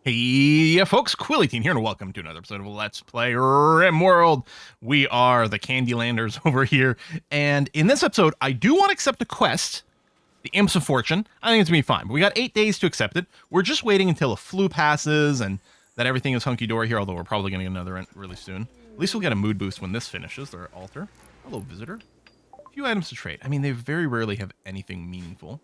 Hey, folks, Quilly18 here, and welcome to another episode of Let's Play RimWorld. We are the Candylanders over here, and in this episode, I do want to accept a quest, the Imps of Fortune. I think it's going to be fine, but we got 8 days to accept it. We're just waiting until a flu passes and that everything is hunky-dory here, although we're probably going to get another rent really soon. At least we'll get a mood boost when this finishes, their altar. Hello, visitor. A few items to trade. I mean, they very rarely have anything meaningful,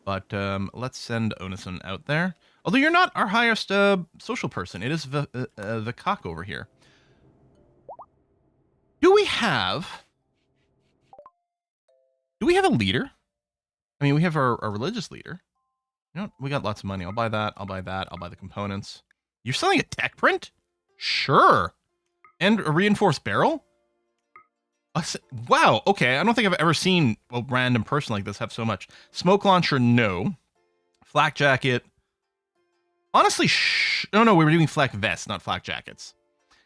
but let's send Onison out there. Although you're not our highest social person. It is the cock over here. Do we have a leader? I mean, we have our religious leader. You know, we got lots of money. I'll buy that. I'll buy that. I'll buy the components. You're selling a tech print? Sure. And a reinforced barrel? Wow. Okay. I don't think I've ever seen a random person like this have so much. Smoke launcher, no. Flak jacket. Honestly, no, we were doing flak vests, not flak jackets.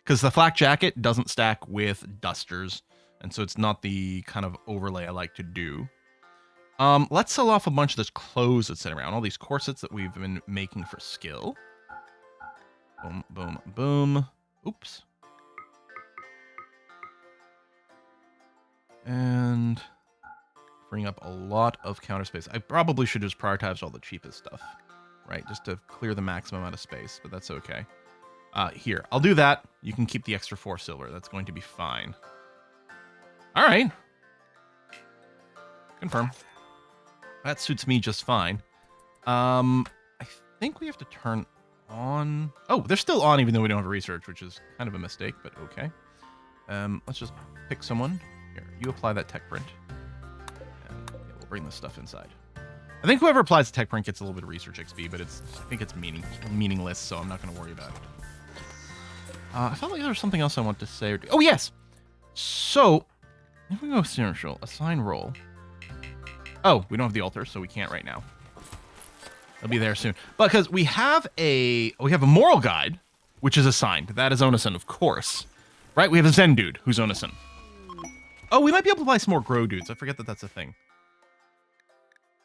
Because the flak jacket doesn't stack with dusters, and so it's not the kind of overlay I like to do. Let's sell off a bunch of this clothes that's sitting around, all these corsets that we've been making for skill. Boom, boom, boom. Oops. And bring up a lot of counter space. I probably should just prioritize all the cheapest stuff. Right, just to clear the maximum amount of space, but that's okay. Here, I'll do that. You can keep the extra 4 silver. That's going to be fine. All right. Confirm. That suits me just fine. I think we have to turn on... Oh, they're still on even though we don't have research, which is kind of a mistake, but okay. Let's just pick someone. Here, you apply that tech print. And yeah, we'll bring this stuff inside. I think whoever applies the tech print gets a little bit of research XP, but I think it's meaningless, so I'm not going to worry about it. I felt like there was something else I want to say. Oh, yes! So, if we go spiritual, assign role. Oh, we don't have the altar, so we can't right now. It'll be there soon. But because we have a moral guide, which is assigned. That is Onison, of course. Right? We have a Zen dude, who's Onison. Oh, we might be able to buy some more Grow dudes. I forget that that's a thing.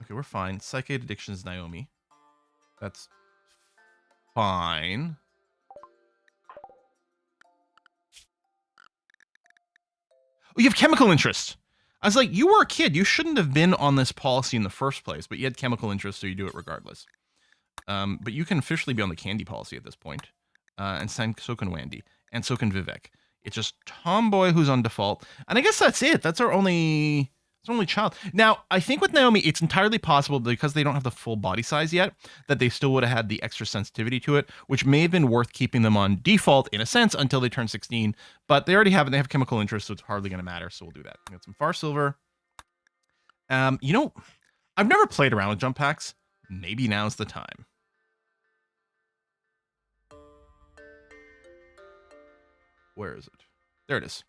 Okay, we're fine. Psychic addiction is Naomi. That's fine. Oh, you have chemical interest. I was like, you were a kid. You shouldn't have been on this policy in the first place, but you had chemical interest, so you do it regardless. But you can officially be on the candy policy at this point. And so can Wendy. And so can Vivek. It's just Tomboy who's on default. And I guess that's it. That's our only... It's only child. Now, I think with Naomi, it's entirely possible because they don't have the full body size yet, that they still would have had the extra sensitivity to it, which may have been worth keeping them on default in a sense until they turn 16. But they already have it. They have chemical interest, so it's hardly going to matter. So we'll do that. We got some far silver. You know, I've never played around with jump packs. Maybe now's the time. Where is it? There it is.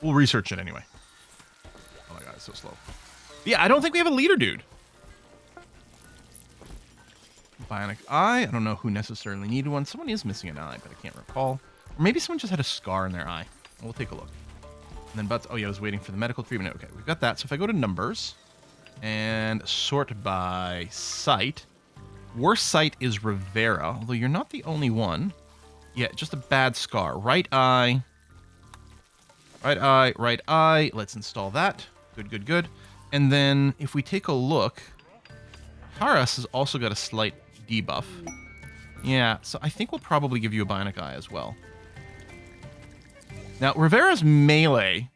We'll research it anyway. Oh my god, it's so slow. Yeah, I don't think we have a leader, dude. Bionic eye. I don't know who necessarily needed one. Someone is missing an eye, but I can't recall. Or maybe someone just had a scar in their eye. We'll take a look. And then Butts. Oh yeah, I was waiting for the medical treatment. Okay, we've got that. So if I go to numbers and sort by site, worst site is Rivera, although you're not the only one. Yeah, just a bad scar. Right eye. Right eye, right eye. Let's install that. Good, good, good. And then if we take a look, Haras has also got a slight debuff. Yeah, so I think we'll probably give you a bionic eye as well. Now, Rivera's melee,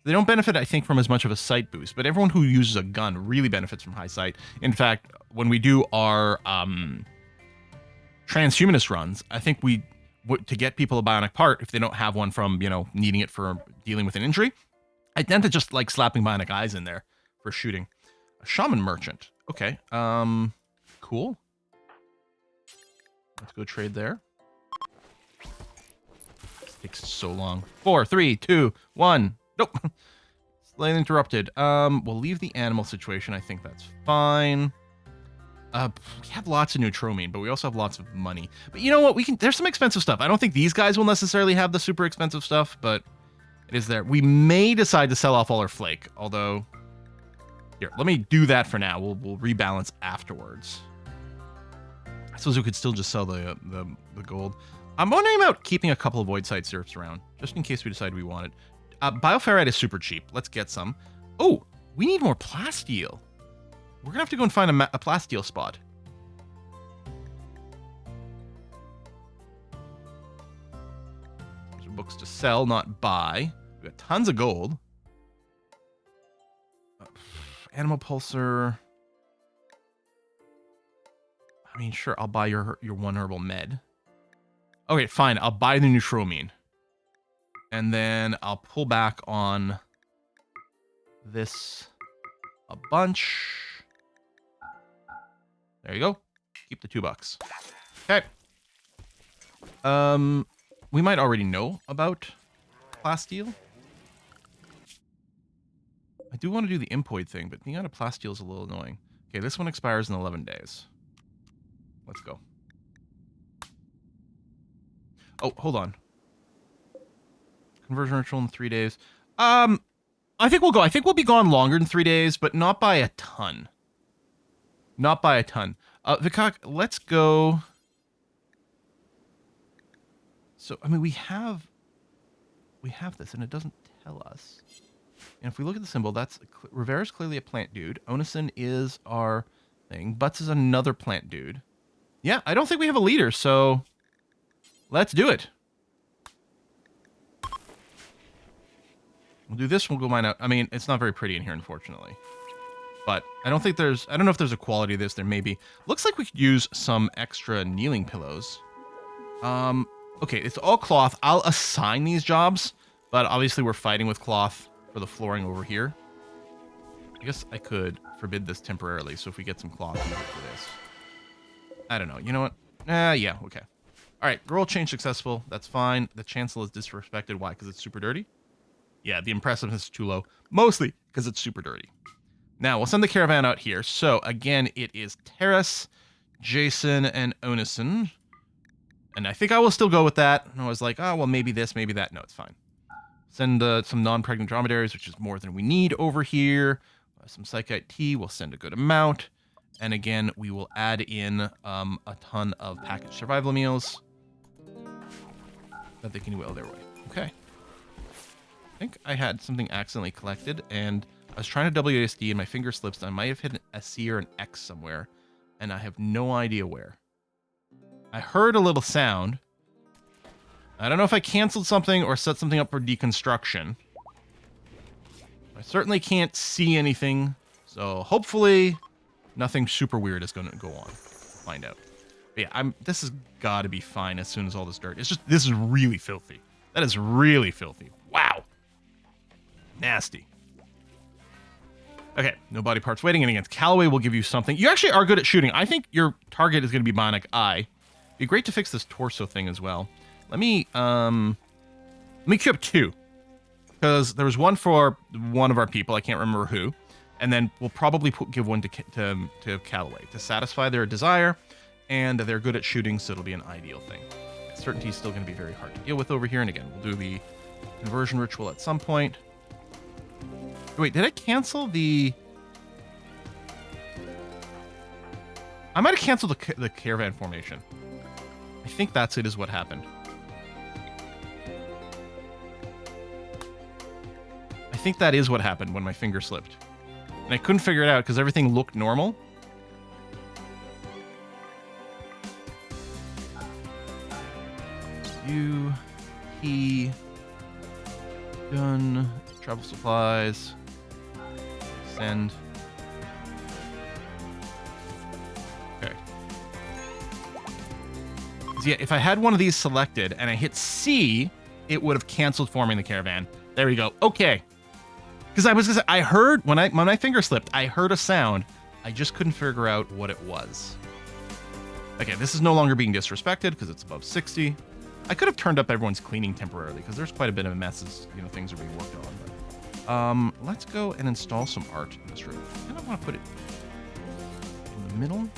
they don't benefit, I think, from as much of a sight boost, but everyone who uses a gun really benefits from high sight. In fact, when we do our transhumanist runs, I think to get people a bionic part, if they don't have one from, you know, needing it for dealing with an injury, I tend to just like slapping bionic eyes in there for shooting. A shaman merchant. Okay. Cool. Let's go trade there. This takes so long. 4, 3, 2, 1. Nope. Slightly interrupted. We'll leave the animal situation. I think that's fine. We have lots of neutromine, but we also have lots of money. But you know what? There's some expensive stuff. I don't think these guys will necessarily have the super expensive stuff, but it is there. We may decide to sell off all our flake, although... Here, let me do that for now. We'll rebalance afterwards. I suppose we could still just sell the gold. I'm wondering about keeping a couple of void site syrups around, just in case we decide we want it. Bioferrite is super cheap. Let's get some. Oh, we need more plasteel. We're gonna have to go and find a plasteel spot. Those are books to sell, not buy. We got tons of gold. Animal pulsar. I mean, sure, I'll buy your one herbal med. Okay, fine. I'll buy the neutramine. And then I'll pull back on this a bunch. There you go. Keep the $2. Okay. We might already know about plasteel. I do want to do the impoid thing, but being out of plasteel is a little annoying. Okay, this one expires in 11 days. Let's go. Oh, hold on. Conversion ritual in 3 days. I think we'll go. I think we'll be gone longer than 3 days, but not by a ton. Not by a ton. Vikak, let's go. So, I mean, we have this, and it doesn't tell us. And if we look at the symbol, that's Rivera's clearly a plant dude. Onison is our thing. Butts is another plant dude. Yeah, I don't think we have a leader, so let's do it. We'll do this, we'll go mine out. I mean, it's not very pretty in here, unfortunately. But I don't know if there's a quality of this. There may be. Looks like we could use some extra kneeling pillows. Okay, it's all cloth. I'll assign these jobs, but obviously we're fighting with cloth for the flooring over here. I guess I could forbid this temporarily, so if we get some cloth, we can for this. I don't know. You know what? Yeah, okay. All right, role change successful. That's fine. The chancel is disrespected. Why? Because it's super dirty? Yeah, the impressiveness is too low. Mostly because it's super dirty. Now, we'll send the caravan out here. So, again, it is Terrace, Jason, and Onison. And I think I will still go with that. And I was like, oh, well, maybe this, maybe that. No, it's fine. Send some non-pregnant dromedaries, which is more than we need over here. Some Psychite tea. We'll send a good amount. And again, we will add in a ton of packaged survival meals that they can wheel their way. Okay. I think I had something accidentally collected, and I was trying to WASD, and my finger slips, and I might have hit a C or an X somewhere, and I have no idea where. I heard a little sound. I don't know if I canceled something or set something up for deconstruction. I certainly can't see anything, so hopefully nothing super weird is going to go on. Find out. But yeah, this has got to be fine as soon as all this dirt. It's just, this is really filthy. That is really filthy. Wow. Nasty. Okay, no body parts waiting. And against Callaway will give you something. You actually are good at shooting. I think your target is going to be Bionic Eye. It'd be great to fix this torso thing as well. Let me queue up 2. Because there was one for one of our people. I can't remember who. And then we'll probably give one to Callaway to satisfy their desire. And they're good at shooting, so it'll be an ideal thing. Certainty is still going to be very hard to deal with over here. And again, we'll do the conversion ritual at some point. Wait, did I cancel the... I might have canceled the caravan formation. I think that's it is what happened. I think that is what happened when my finger slipped. And I couldn't figure it out because everything looked normal. He... Done. Travel supplies. Send. Okay. So yeah, if I had one of these selected and I hit C, it would have canceled forming the caravan. There we go. Okay. Because I was gonna say, I heard when my finger slipped, I heard a sound. I just couldn't figure out what it was. Okay, this is no longer being disrespected because it's above 60. I could have turned up everyone's cleaning temporarily because there's quite a bit of a mess as things are being worked on. But, let's go and install some art in this room. I don't want to put it in the middle.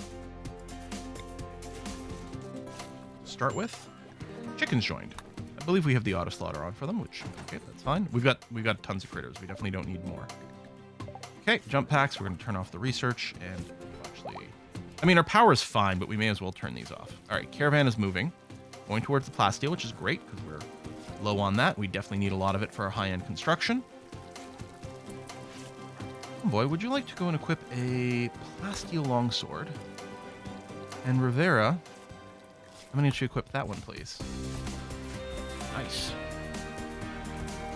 Start with chickens joined. I believe we have the auto slaughter on for them, which okay, that's fine. We've got tons of critters. We definitely don't need more. Okay, jump packs. We're going to turn off the research and actually I mean, our power is fine, but we may as well turn these off. All right, Caravan is moving. Going towards the plasteel, which is great because we're low on that. We definitely need a lot of it for our high-end construction. Oh boy, would you like to go and equip a plasteel longsword? And Rivera, I'm going to get you equip that one, please. Nice.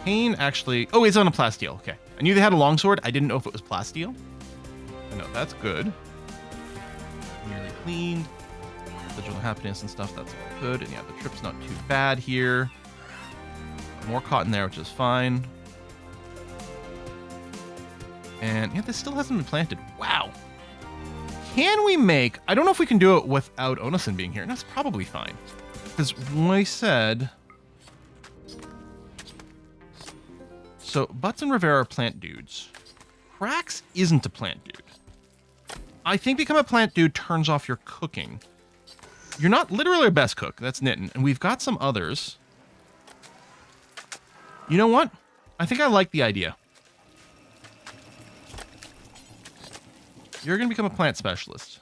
Kane actually... Oh, it's on a plasteel. Okay. I knew they had a longsword. I didn't know if it was plasteel. No, that's good. Nearly cleaned. Digital happiness and stuff, that's all good. And yeah, the trip's not too bad here. More cotton there, which is fine. And yeah, this still hasn't been planted. Wow. Can we make... I don't know if we can do it without Onason being here. And that's probably fine. Because when I said... So, Butts and Rivera are plant dudes. Krax isn't a plant dude. I think become a plant dude turns off your cooking. You're not literally our best cook. That's Nitin. And we've got some others. You know what? I think I like the idea. You're going to become a plant specialist.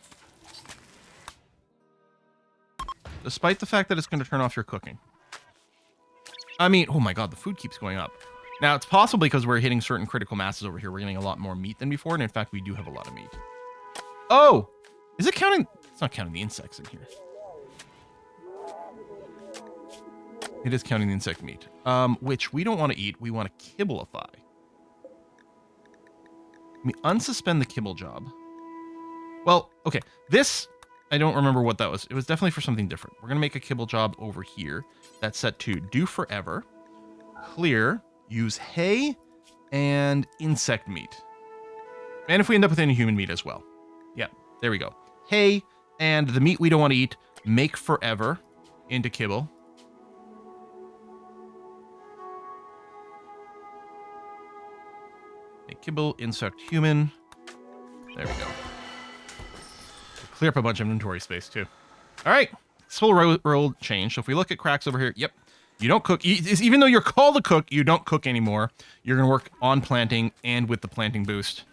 Despite the fact that it's going to turn off your cooking. I mean, oh my god, the food keeps going up. Now, it's possibly because we're hitting certain critical masses over here. We're getting a lot more meat than before. And in fact, we do have a lot of meat. Oh! Is it counting? It's not counting the insects in here. It is counting the insect meat. Which we don't want to eat. We want to kibblify. Let me unsuspend the kibble job. Well, okay. This, I don't remember what that was. It was definitely for something different. We're going to make a kibble job over here. That's set to do forever. Clear. Use hay and insect meat. And if we end up with any human meat as well. Yeah, there we go. Hay and the meat we don't want to eat, make forever into kibble. Make kibble, insect, human. There we go. Clear up a bunch of inventory space too. All right, this whole roll change. So if we look at Krax over here, yep. You don't cook. Even though you're called a cook, you don't cook anymore. You're going to work on planting and with the planting boost.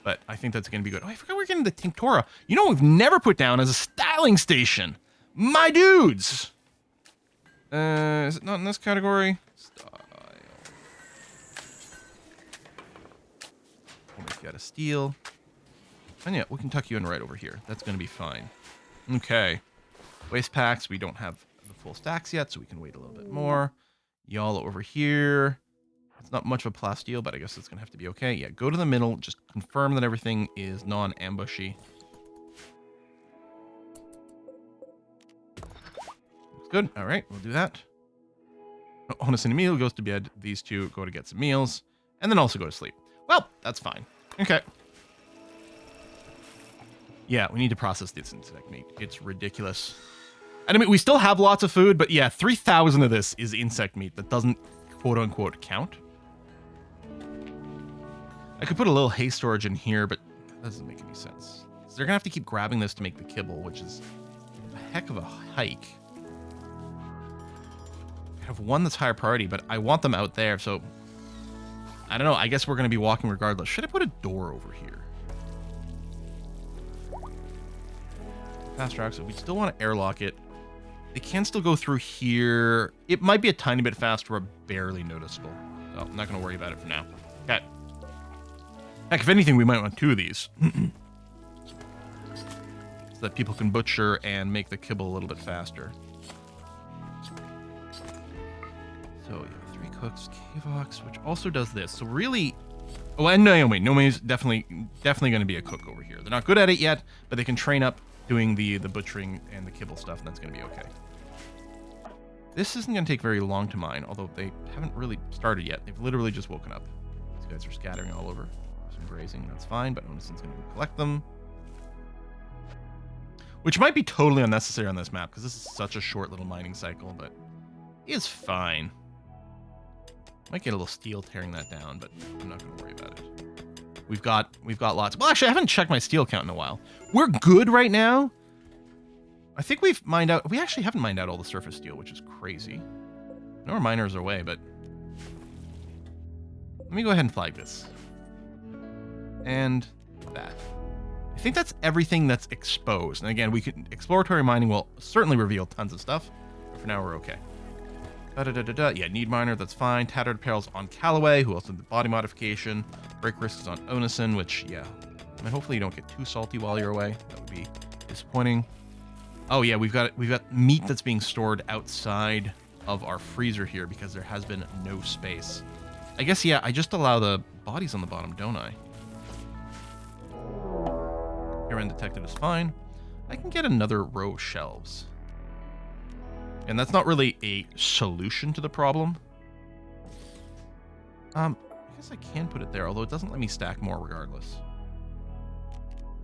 But I think that's going to be good. Oh, I forgot we're getting the Tinctora. You know what we've never put down as a styling station? My dudes! Is it not in this category? Style. We'll make you out of steel. And yeah, we can tuck you in right over here. That's going to be fine. Okay. Waste packs. We don't have full stacks yet, so we can wait a little bit more. Y'all over here. It's not much of a plasteel, but I guess it's gonna have to be okay. Yeah, go to the middle. Just confirm that everything is non-ambushy. Looks good. All right, we'll do that. Honest and Emil goes to bed. These two go to get some meals, and then also go to sleep. Well, that's fine. Okay. Yeah, we need to process this insect meat. It's ridiculous. And I mean, we still have lots of food, but yeah, 3,000 of this is insect meat that doesn't quote-unquote count. I could put a little hay storage in here, but that doesn't make any sense. So they're going to have to keep grabbing this to make the kibble, which is a heck of a hike. I have one that's higher priority, but I want them out there, so... I don't know, I guess we're going to be walking regardless. Should I put a door over here? Faster access. We still want to airlock it. They can still go through here. It might be a tiny bit faster, but barely noticeable. So I'm not going to worry about it for now. Okay. Heck, if anything, we might want two of these. So that people can butcher and make the kibble a little bit faster. So, yeah, 3 cooks, Kavox, which also does this. So really... Oh, and Naomi. Naomi's definitely going to be a cook over here. They're not good at it yet, but they can train up doing the butchering and the kibble stuff, and that's going to be okay. This isn't going to take very long to mine, although they haven't really started yet. They've literally just woken up. These guys are scattering all over. Some grazing, that's fine, but Onison's going to go collect them. Which might be totally unnecessary on this map, because this is such a short little mining cycle, but is fine. Might get a little steel tearing that down, but I'm not going to worry about it. We've got lots. Well, actually, I haven't checked my steel count in a while. We're good right now. I think we've mined out... We actually haven't mined out all the surface steel, which is crazy. No more miners are away, but... Let me go ahead and flag this. And that. I think that's everything that's exposed. And again, exploratory mining will certainly reveal tons of stuff. But for now, we're okay. Yeah, need miner, that's fine. Tattered apparel's on Callaway, who also did the body modification. Break risk is on Onison, which, yeah. I mean, hopefully you don't get too salty while you're away. That would be disappointing. Oh yeah, we've got meat that's being stored outside of our freezer here because there has been no space. I guess, yeah, I just allow the bodies on the bottom, don't I? Caravan detected is fine. I can get another row of shelves. And that's not really a solution to the problem. I guess I can put it there, although it doesn't let me stack more regardless.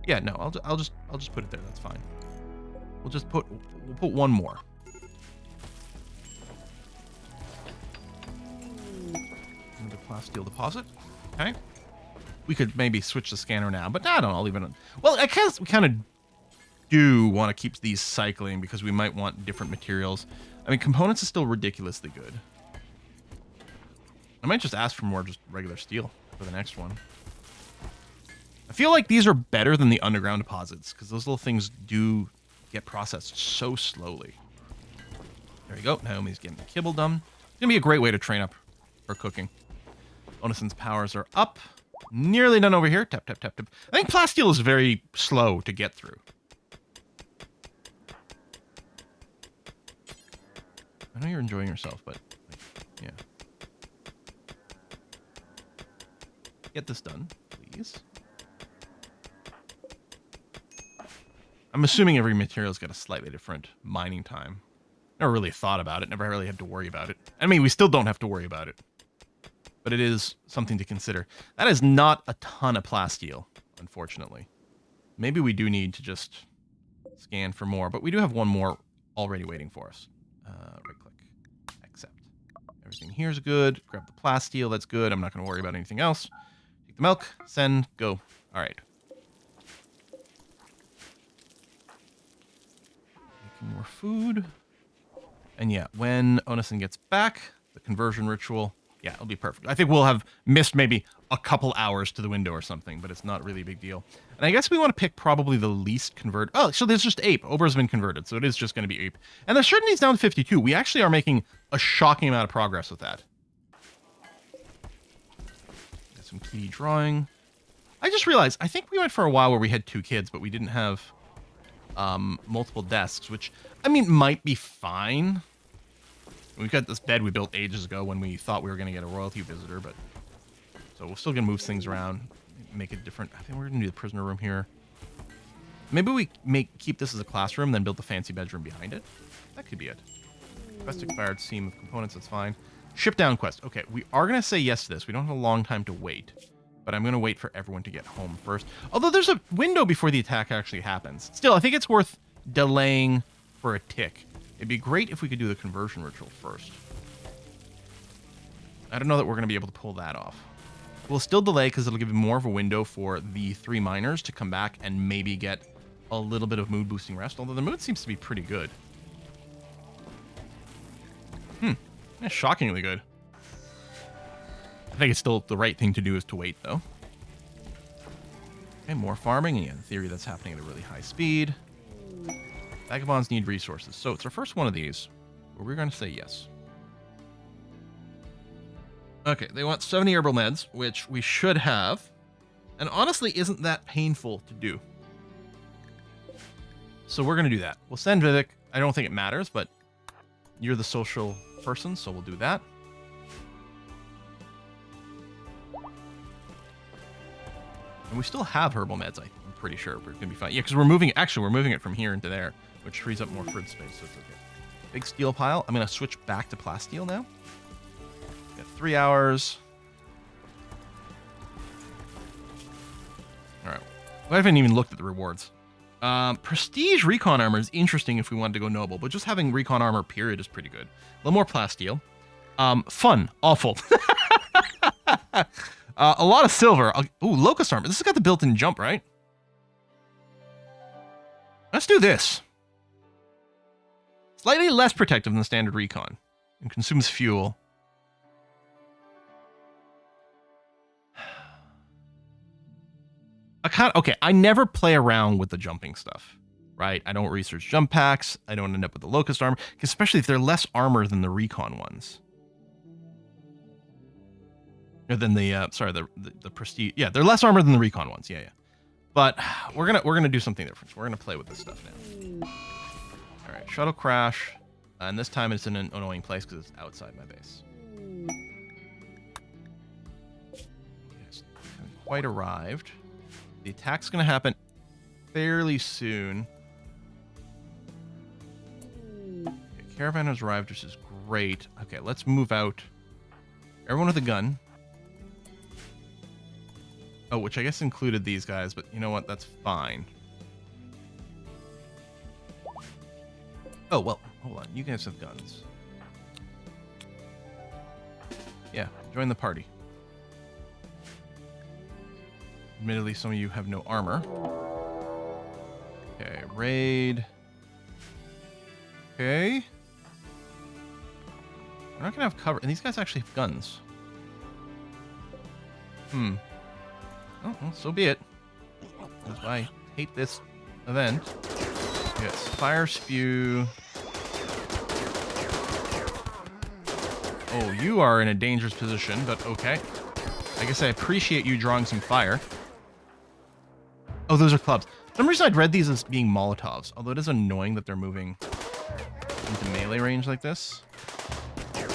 Yeah, no, I'll just put it there. That's fine. We'll put one more. Another plasteel deposit. Okay. We could maybe switch the scanner now, but I don't know. I'll leave it on. Well, I guess we kind of do want to keep these cycling because we might want different materials. I mean, components is still ridiculously good. I might just ask for more just regular steel for the next one. I feel like these are better than the underground deposits because those little things do get processed so slowly. There you go. Naomi's getting the kibble done. It's going to be a great way to train up for cooking. Onison's powers are up. Nearly done over here. Tap, tap, tap, tap. I think plasteel is very slow to get through. I know you're enjoying yourself, but yeah. Get this done, please. I'm assuming every material's got a slightly different mining time. Never really thought about it. Never really had to worry about it. I mean, we still don't have to worry about it. But it is something to consider. That is not a ton of plasteel, unfortunately. Maybe we do need to just scan for more, but we do have one more already waiting for us. Right-click. Accept. Everything here's good. Grab the plasteel. That's good. I'm not going to worry about anything else. Take the milk. Send. Go. All right. Making more food. And yeah, when Onison gets back, the conversion ritual... Yeah, it'll be perfect. I think we'll have missed maybe a couple hours to the window or something, but it's not really a big deal. And I guess we want to pick probably the least converted. Oh, so there's just ape. Ober's been converted, so it is just going to be ape. And the certainty's down to 52. We actually are making a shocking amount of progress with that. Got some kitty drawing. I just realized, I think we went for a while where we had 2 kids, but we didn't have multiple desks, which, I mean, might be fine. We've got this bed we built ages ago when we thought we were going to get a royalty visitor, but... So we're still going to move things around, make it different. I think we're going to do the prisoner room here. Maybe we keep this as a classroom, then build the fancy bedroom behind it. That could be it. Quest expired, seam of components, that's fine. Ship down quest. Okay, we are going to say yes to this. We don't have a long time to wait, but I'm going to wait for everyone to get home first. Although there's a window before the attack actually happens. Still, I think it's worth delaying for a tick. It'd be great if we could do the conversion ritual first. I don't know that we're going to be able to pull that off. We'll still delay because it'll give more of a window for the 3 miners to come back and maybe get a little bit of mood boosting rest, although the mood seems to be pretty good. Yeah, shockingly good. I think it's still the right thing to do is to wait, though. Okay, more farming, and yeah, in theory that's happening at a really high speed. Vagabonds need resources. So it's our first one of these, where we're going to say yes. Okay, they want 70 herbal meds, which we should have. And honestly, isn't that painful to do. So we're going to do that. We'll send Vivek. I don't think it matters, but you're the social person, so we'll do that. And we still have herbal meds, I'm pretty sure. We're going to be fine. Yeah, because we're moving it from here into there, which frees up more fridge space, so it's okay. Big steel pile. I'm going to switch back to plasteel now. Got 3 hours. All right. I haven't even looked at the rewards. Prestige recon armor is interesting if we wanted to go noble, but just having recon armor period is pretty good. A little more plasteel. Fun. Awful. A lot of silver. Ooh, locust armor. This has got the built-in jump, right? Let's do this. Slightly less protective than standard recon. And consumes fuel. Okay, I never play around with the jumping stuff, right? I don't research jump packs. I don't end up with the locust armor, especially if they're less armor than the recon ones. Or than the sorry, the prestige. Yeah, they're less armor than the recon ones. Yeah, yeah. But we're gonna do something different. We're gonna play with this stuff now. All right, shuttle crash, and this time it's in an annoying place because it's outside my base. Yes, haven't quite arrived. The attack's gonna happen fairly soon. Okay, Caravan has arrived, which is great. Okay, let's move out. Everyone with a gun. Oh, which I guess included these guys, but you know what? That's fine. Oh, well, hold on. You guys have guns. Yeah, join the party. Admittedly, some of you have no armor. Okay, raid. Okay. We're not gonna have cover. And these guys actually have guns. Oh, well, so be it. That's why I hate this event. Yes, fire spew. Oh, you are in a dangerous position, but okay. I guess I appreciate you drawing some fire. Oh, those are clubs. For some reason I'd read these as being Molotovs, although it is annoying that they're moving into melee range like this. Get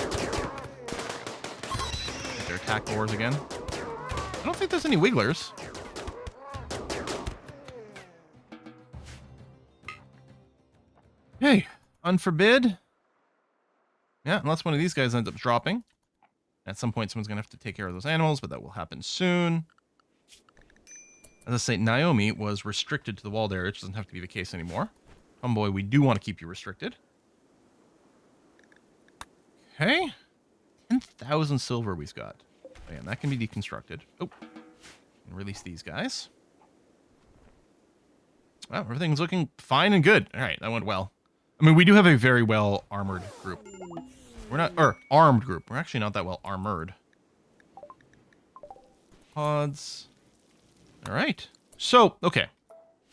their attack boars again. I don't think there's any wigglers. Hey, unforbid. Yeah, unless one of these guys ends up dropping. At some point, someone's going to have to take care of those animals, but that will happen soon. As I say, Naomi was restricted to the walled area, which doesn't have to be the case anymore. Homeboy, we do want to keep you restricted. Okay. 10,000 silver we've got. Oh, yeah, and that can be deconstructed. Oh. And release these guys. Well, everything's looking fine and good. All right, that went well. I mean, we do have a very well armored group. We're not, or armed group. We're actually not that well armored. Pods. All right. So, okay.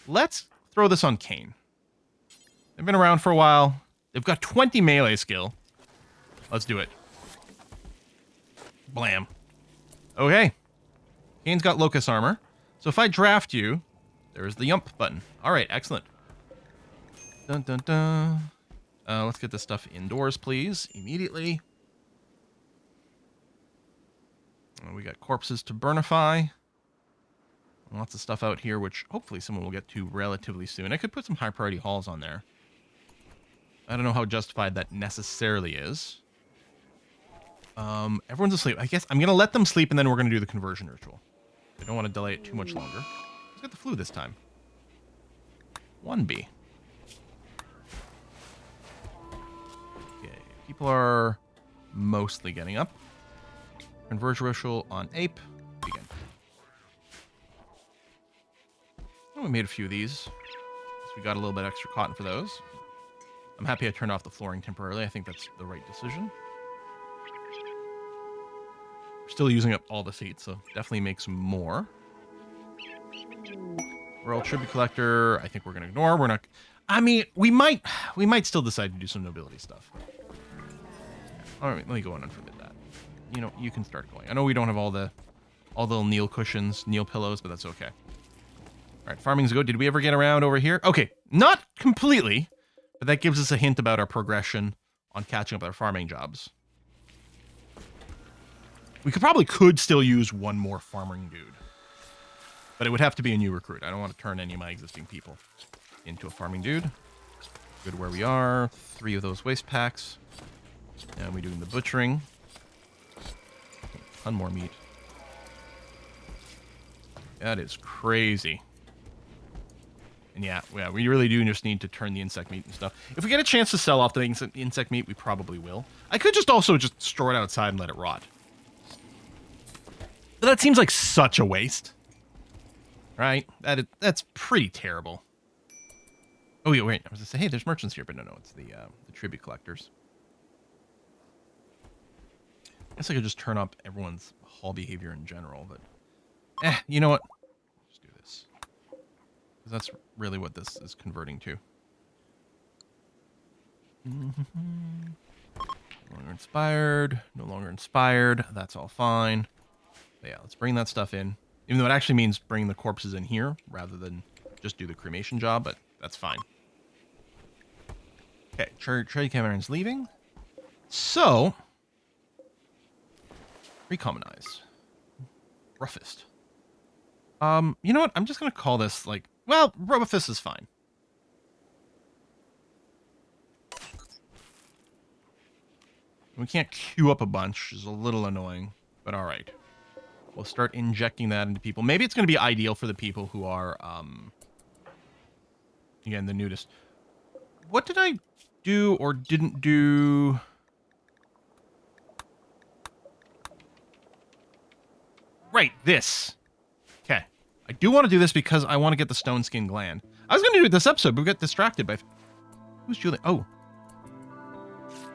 Let's throw this on Kane. They've been around for a while. They've got 20 melee skill. Let's do it. Blam. Okay. Kane's got locust armor. So if I draft you, there's the yump button. All right, excellent. Dun, dun, dun. Let's get this stuff indoors, please, immediately. We got corpses to burnify. Lots of stuff out here, which hopefully someone will get to relatively soon. I could put some high priority hauls on there. I don't know how justified that necessarily is. Everyone's asleep. I guess I'm going to let them sleep, and then we're going to do the conversion ritual. I don't want to delay it too much longer. Let's get the flu this time. 1B. Okay, people are mostly getting up. Conversion ritual on ape. Begin. Oh, we made a few of these. So we got a little bit extra cotton for those. I'm happy I turned off the flooring temporarily. I think that's the right decision. We're still using up all the seats, so definitely make some more. Royal Tribute Collector, I think we're going to ignore. We're not... I mean, we might still decide to do some nobility stuff. All right, let me go on and forbid that. You know, you can start going. I know we don't have all the Neil cushions, Neil pillows, but that's okay. All right, farming's good. Did we ever get around over here? Okay, not completely, but that gives us a hint about our progression on catching up with our farming jobs. We could still use one more farming dude. But it would have to be a new recruit. I don't want to turn any of my existing people into a farming dude. Good where we are. 3 of those waste packs. And we're doing the butchering. A ton more meat. That is crazy. And yeah, we really do just need to turn the insect meat and stuff. If we get a chance to sell off the insect meat, we probably will. I could just also just store it outside and let it rot. But that seems like such a waste. Right? That's pretty terrible. Oh, yeah, wait. I was going to say, hey, there's merchants here, but no, it's the tribute collectors. I guess I could just turn up everyone's haul behavior in general, but... you know what? Let's do this. because that's really what this is converting to. No longer inspired. No longer inspired. That's all fine. But yeah, let's bring that stuff in. Even though it actually means bring the corpses in here rather than just do the cremation job, but that's fine. Okay, trade Caravan's leaving. So, recommonize. Roughest. You know what? I'm just gonna call this like, well, roughest is fine. We can't queue up a bunch, which is a little annoying, but all right. We'll start injecting that into people. Maybe it's going to be ideal for the people who are, again, the nudist. What did I do or didn't do? Right, this. Okay. I do want to do this because I want to get the stone skin gland. I was going to do it this episode, but we got distracted by... Who's Julie? Oh.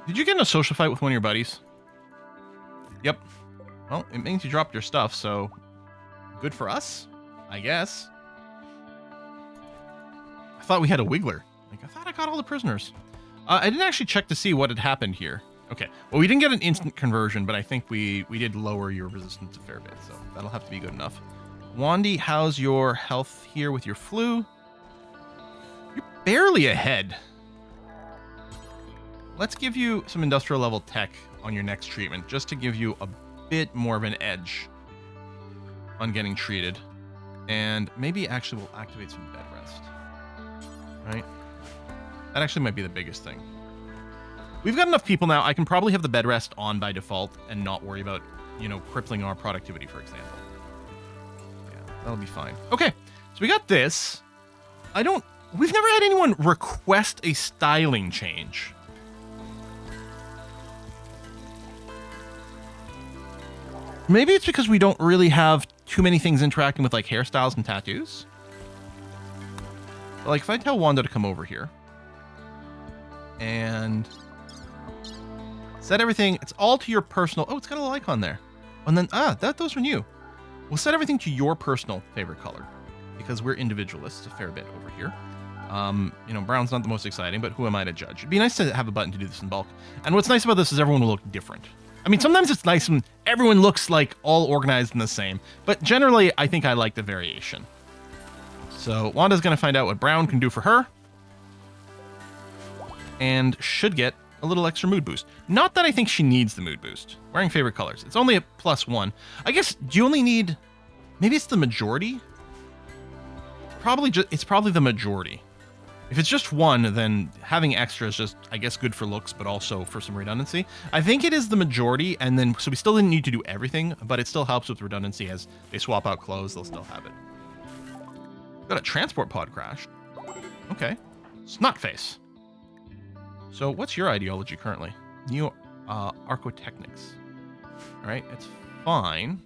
Did you get in a social fight with one of your buddies? Yep. Well, it means you dropped your stuff, so good for us, I guess. I thought we had a wiggler. Like, I thought I got all the prisoners. I didn't actually check to see what had happened here. Okay. Well, we didn't get an instant conversion, but I think we did lower your resistance a fair bit, so that'll have to be good enough. Wandy, how's your health here with your flu? You're barely ahead. Let's give you some industrial level tech on your next treatment, just to give you a bit more of an edge on getting treated. And maybe actually we'll activate some bed rest. Right? That actually might be the biggest thing. We've got enough people now. I can probably have the bed rest on by default and not worry about, you know, crippling our productivity, for example. Yeah, that'll be fine. Okay, so we got this. We've never had anyone request a styling change. Maybe it's because we don't really have too many things interacting with like hairstyles and tattoos. But, like if I tell Wanda to come over here and set everything, it's all to your personal. Oh, it's got a little icon there. And then, those are new. We'll set everything to your personal favorite color because we're individualists a fair bit over here. You know, brown's not the most exciting, but who am I to judge? It'd be nice to have a button to do this in bulk. And what's nice about this is everyone will look different. I mean, sometimes it's nice when everyone looks like all organized and the same, but generally I think I like the variation. So Wanda's going to find out what brown can do for her and should get a little extra mood boost. Not that I think she needs the mood boost. Wearing favorite colors. It's only a +1. I guess, do you only need, maybe it's the majority? It's probably the majority. If it's just one, then having extra is just, I guess, good for looks, but also for some redundancy. I think it is the majority, and then, so we still didn't need to do everything, but it still helps with redundancy as they swap out clothes, they'll still have it. Got a transport pod crash. Okay. Snotface. So what's your ideology currently? New architectonics. All right, it's fine.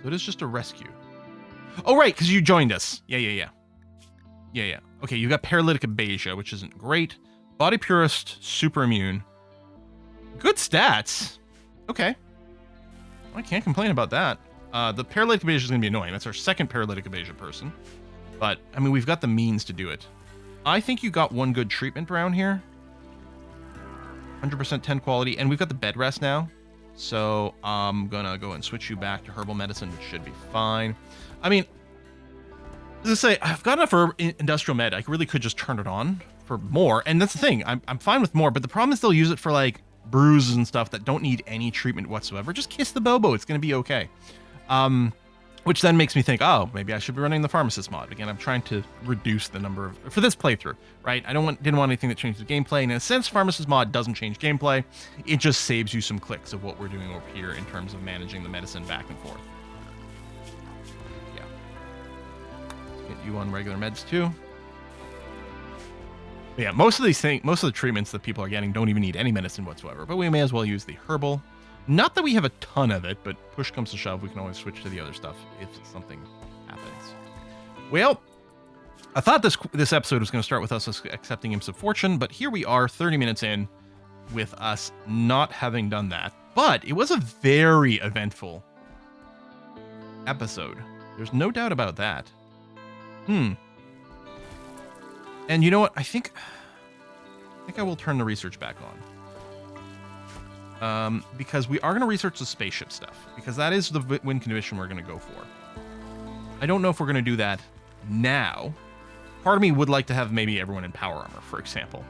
So it is just a rescue. Oh, right, because you joined us. Yeah. Okay, you got paralytic abasia, which isn't great. Body purist, super immune. Good stats. Okay. I can't complain about that. The paralytic abasia is going to be annoying. That's our second paralytic abasia person. But, I mean, we've got the means to do it. I think you got one good treatment around here. 100% 10 quality. And we've got the bed rest now. So I'm going to go and switch you back to herbal medicine, which should be fine. I mean, as I say, I've got enough for industrial med. I really could just turn it on for more. And that's the thing. I'm fine with more. But the problem is they'll use it for, like, bruises and stuff that don't need any treatment whatsoever. Just kiss the Bobo. It's going to be okay. Which then makes me think, oh, maybe I should be running the pharmacist mod. Again, I'm trying to reduce the number of, for this playthrough, right? I didn't want anything that changes the gameplay. And in a sense, pharmacist mod doesn't change gameplay. It just saves you some clicks of what we're doing over here in terms of managing the medicine back and forth. Yeah. Let's get you on regular meds too. But yeah, most of the treatments that people are getting don't even need any medicine whatsoever, but we may as well use the herbal. Not that we have a ton of it, but push comes to shove, we can always switch to the other stuff if something happens. Well, I thought this episode was going to start with us accepting Imps of Fortune, but here we are 30 minutes in with us not having done that. But it was a very eventful episode. There's no doubt about that. And you know what? I think I will turn the research back on. Because we are going to research the spaceship stuff. Because that is the win condition we're going to go for. I don't know if we're going to do that now. Part of me would like to have maybe everyone in power armor, for example.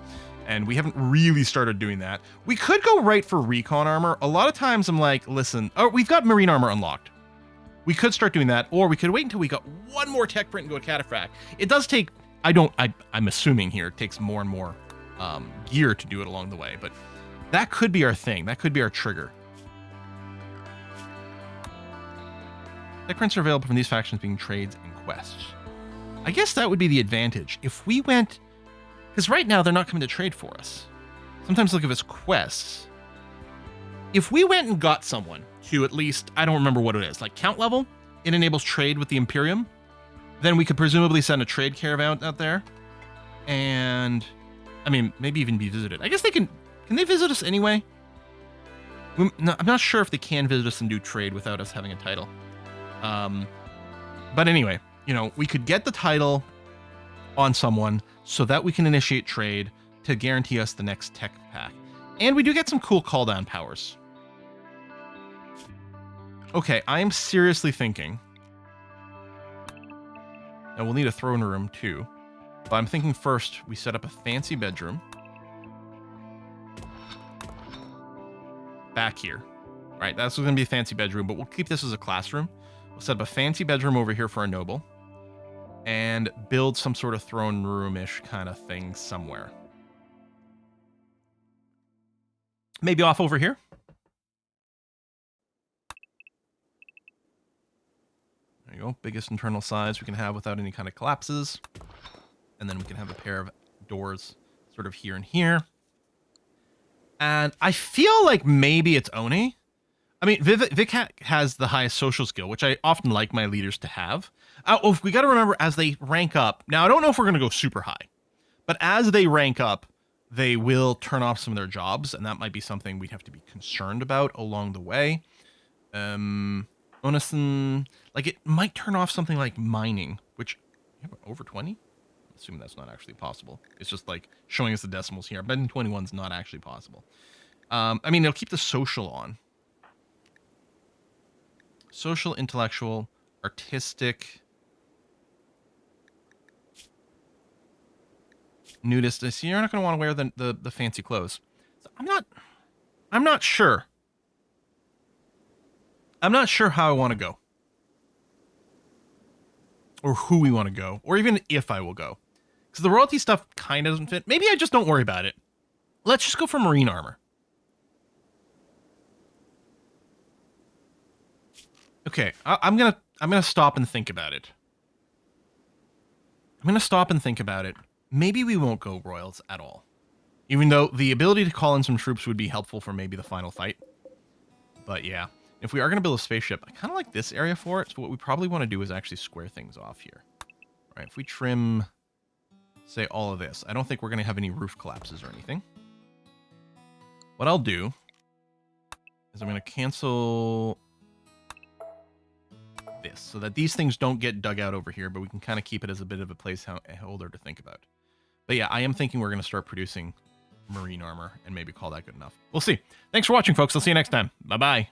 And we haven't really started doing that. We could go right for recon armor. A lot of times I'm like, listen, oh, we've got marine armor unlocked. We could start doing that, or we could wait until we got one more tech print and go cataphract. It does take, I'm assuming here, it takes more and more gear to do it along the way, but that could be our thing. That could be our trigger. Tech prints are available from these factions being trades and quests. I guess that would be the advantage. If we went... Because right now, they're not coming to trade for us. Sometimes look at as quests. If we went and got someone to at least, I don't remember what it is, like count level, it enables trade with the Imperium, then we could presumably send a trade caravan out there. And, I mean, maybe even be visited. I guess they can they visit us anyway? I'm not sure if they can visit us and do trade without us having a title. But anyway, you know, we could get the title on someone so that we can initiate trade to guarantee us the next tech pack. And we do get some cool call down powers. Okay, I am seriously thinking, and we'll need a throne room too, but I'm thinking first we set up a fancy bedroom back here. All right, that's going to be a fancy bedroom, but we'll keep this as a classroom. We'll set up a fancy bedroom over here for a noble and build some sort of throne room-ish kind of thing somewhere. Maybe off over here. There you go. Biggest internal size we can have without any kind of collapses. And then we can have a pair of doors sort of here and here. And I feel like maybe it's Oni. I mean, Vic has the highest social skill, which I often like my leaders to have. Oh, we got to remember as they rank up. Now, I don't know if we're going to go super high, but as they rank up, they will turn off some of their jobs, and that might be something we'd have to be concerned about along the way. Onison, like it might turn off something like mining, which over 20? I'm assuming that's not actually possible. It's just like showing us the decimals here. But 21 is not actually possible. I mean, it'll keep the social on. Social, intellectual, artistic, nudist. I see you're not going to want to wear the fancy clothes. So I'm not sure. I'm not sure how I want to go. Or who we want to go. Or even if I will go. Because the royalty stuff kind of doesn't fit. Maybe I just don't worry about it. Let's just go for marine armor. Okay, I'm gonna stop and think about it. I'm gonna stop and think about it. Maybe we won't go royals at all. Even though the ability to call in some troops would be helpful for maybe the final fight. But yeah, if we are gonna build a spaceship, I kind of like this area for it. So what we probably want to do is actually square things off here. All right, if we trim, say, all of this, I don't think we're gonna have any roof collapses or anything. What I'll do is I'm gonna cancel this so that these things don't get dug out over here, but we can kind of keep it as a bit of a placeholder to think about. But yeah, I am thinking we're going to start producing marine armor and maybe call that good enough. We'll see. Thanks for watching, folks. I'll see you next time. Bye-bye.